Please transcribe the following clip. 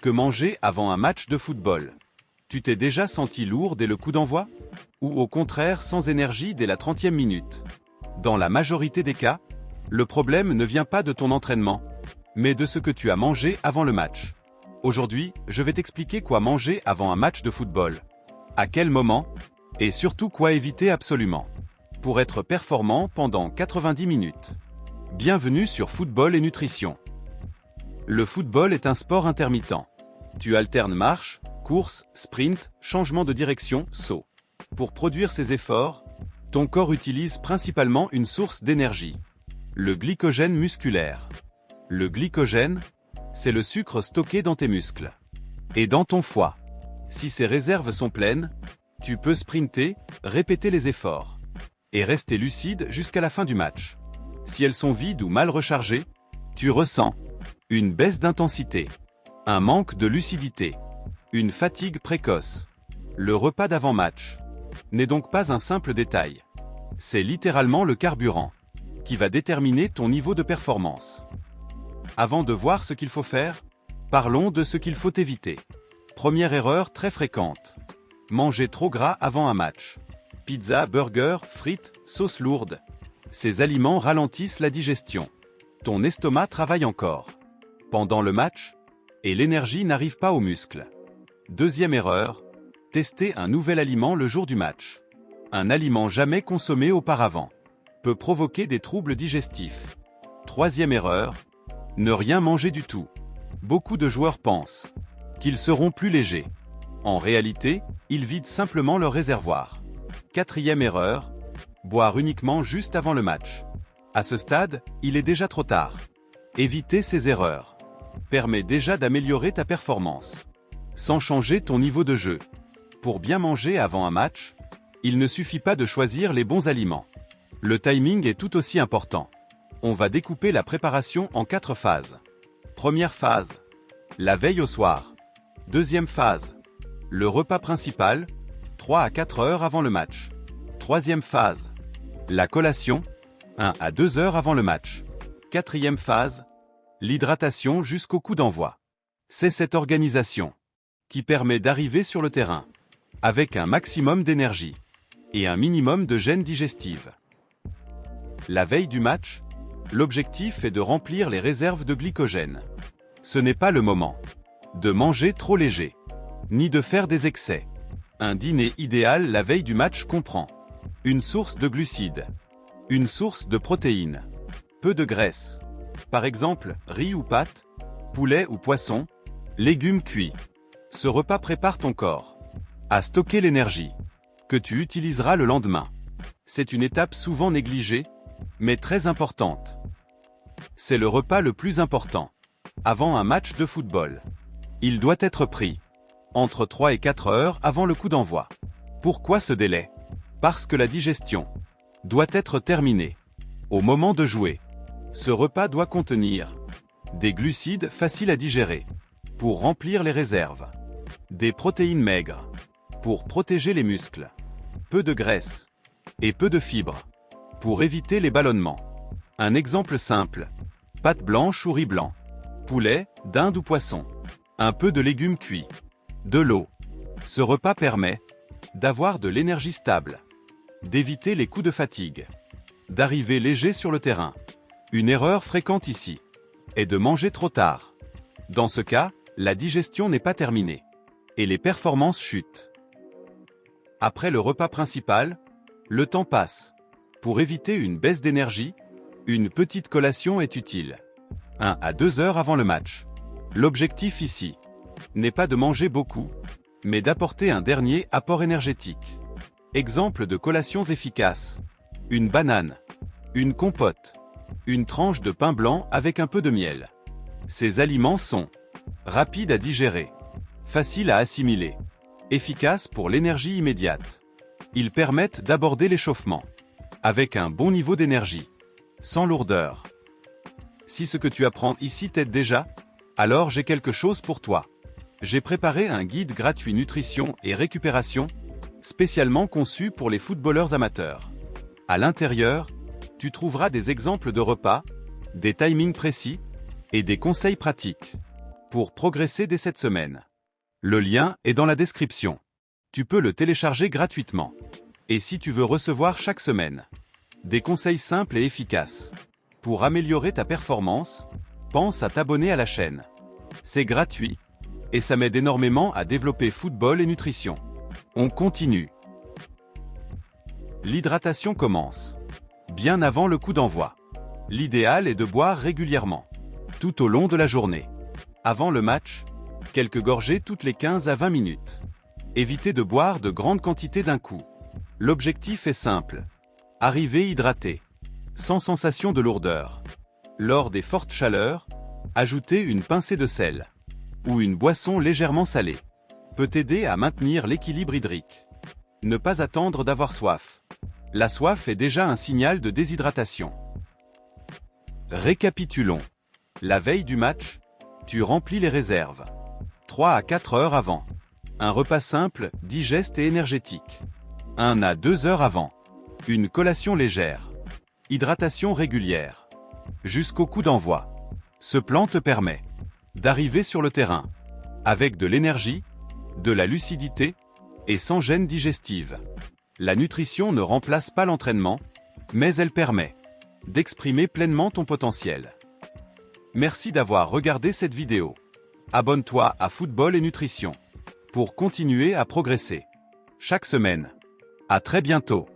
Que manger avant un match de football? Tu t'es déjà senti lourd dès le coup d'envoi? Ou au contraire sans énergie dès la 30e minute? Dans la majorité des cas, le problème ne vient pas de ton entraînement, mais de ce que tu as mangé avant le match. Aujourd'hui, je vais t'expliquer quoi manger avant un match de football. À quel moment? Et surtout quoi éviter absolument pour être performant pendant 90 minutes. Bienvenue sur Football et Nutrition. Le football est un sport intermittent. Tu alternes marche, course, sprint, changement de direction, saut. Pour produire ces efforts, ton corps utilise principalement une source d'énergie, le glycogène musculaire. Le glycogène, c'est le sucre stocké dans tes muscles et dans ton foie. Si ces réserves sont pleines, tu peux sprinter, répéter les efforts et rester lucide jusqu'à la fin du match. Si elles sont vides ou mal rechargées, tu ressens une baisse d'intensité, un manque de lucidité, une fatigue précoce. Le repas d'avant-match n'est donc pas un simple détail. C'est littéralement le carburant qui va déterminer ton niveau de performance. Avant de voir ce qu'il faut faire, parlons de ce qu'il faut éviter. Première erreur très fréquente. Manger trop gras avant un match. Pizza, burger, frites, sauce lourde. Ces aliments ralentissent la digestion. Ton estomac travaille encore pendant le match et l'énergie n'arrive pas aux muscles. Deuxième erreur, tester un nouvel aliment le jour du match. Un aliment jamais consommé auparavant peut provoquer des troubles digestifs. Troisième erreur, ne rien manger du tout. Beaucoup de joueurs pensent qu'ils seront plus légers. En réalité, ils vident simplement leur réservoir. Quatrième erreur, boire uniquement juste avant le match. À ce stade, il est déjà trop tard. Éviter ces erreurs permet déjà d'améliorer ta performance, sans changer ton niveau de jeu. Pour bien manger avant un match, il ne suffit pas de choisir les bons aliments. Le timing est tout aussi important. On va découper la préparation en 4 phases. Première phase, la veille au soir. Deuxième phase, le repas principal, 3 à 4 heures avant le match. Troisième phase, la collation, 1 à 2 heures avant le match. Quatrième phase, l'hydratation jusqu'au coup d'envoi. C'est cette organisation qui permet d'arriver sur le terrain avec un maximum d'énergie et un minimum de gêne digestive. La veille du match, l'objectif est de remplir les réserves de glycogène. Ce n'est pas le moment de manger trop léger, ni de faire des excès. Un dîner idéal la veille du match comprend une source de glucides, une source de protéines, peu de graisse, par exemple riz ou pâtes, poulet ou poisson, légumes cuits. Ce repas prépare ton corps à stocker l'énergie que tu utiliseras le lendemain. C'est une étape souvent négligée, mais très importante. C'est le repas le plus important avant un match de football. Il doit être pris entre 3 et 4 heures avant le coup d'envoi. Pourquoi ce délai? Parce que la digestion doit être terminée au moment de jouer. Ce repas doit contenir des glucides faciles à digérer pour remplir les réserves, des protéines maigres pour protéger les muscles, peu de graisse et peu de fibres pour éviter les ballonnements. Un exemple simple, pâte blanche ou riz blanc, poulet, dinde ou poisson, un peu de légumes cuits, de l'eau. Ce repas permet d'avoir de l'énergie stable, d'éviter les coups de fatigue, d'arriver léger sur le terrain. Une erreur fréquente ici est de manger trop tard. Dans ce cas, la digestion n'est pas terminée et les performances chutent. Après le repas principal, le temps passe. Pour éviter une baisse d'énergie, une petite collation est utile. 1 à 2 heures avant le match. L'objectif ici n'est pas de manger beaucoup, mais d'apporter un dernier apport énergétique. Exemple de collations efficaces. Une banane, une compote, une tranche de pain blanc avec un peu de miel. Ces aliments sont rapides à digérer, faciles à assimiler, efficaces pour l'énergie immédiate. Ils permettent d'aborder l'échauffement avec un bon niveau d'énergie, sans lourdeur. Si ce que tu apprends ici t'aide déjà, alors j'ai quelque chose pour toi. J'ai préparé un guide gratuit nutrition et récupération, spécialement conçu pour les footballeurs amateurs. À l'intérieur, tu trouveras des exemples de repas, des timings précis et des conseils pratiques. pour progresser dès cette semaine. Le lien est dans la description. Tu peux le télécharger gratuitement. Et si tu veux recevoir chaque semaine des conseils simples et efficaces pour améliorer ta performance, pense à t'abonner à la chaîne. C'est gratuit et ça m'aide énormément à développer football et nutrition. On continue. L'hydratation commence bien avant le coup d'envoi. L'idéal est de boire régulièrement, tout au long de la journée. Avant le match, quelques gorgées toutes les 15 à 20 minutes. Évitez de boire de grandes quantités d'un coup. L'objectif est simple. Arriver hydraté, sans sensation de lourdeur. Lors des fortes chaleurs, ajoutez une pincée de sel ou une boisson légèrement salée. Peut aider à maintenir l'équilibre hydrique. Ne pas attendre d'avoir soif. La soif est déjà un signal de déshydratation. Récapitulons. La veille du match, tu remplis les réserves. 3 à 4 heures avant. Un repas simple, digeste et énergétique. 1 à 2 heures avant. Une collation légère. Hydratation régulière. Jusqu'au coup d'envoi. Ce plan te permet d'arriver sur le terrain avec de l'énergie, de la lucidité et sans gêne digestive. La nutrition ne remplace pas l'entraînement, mais elle permet d'exprimer pleinement ton potentiel. Merci d'avoir regardé cette vidéo. Abonne-toi à Football et Nutrition pour continuer à progresser chaque semaine. À très bientôt.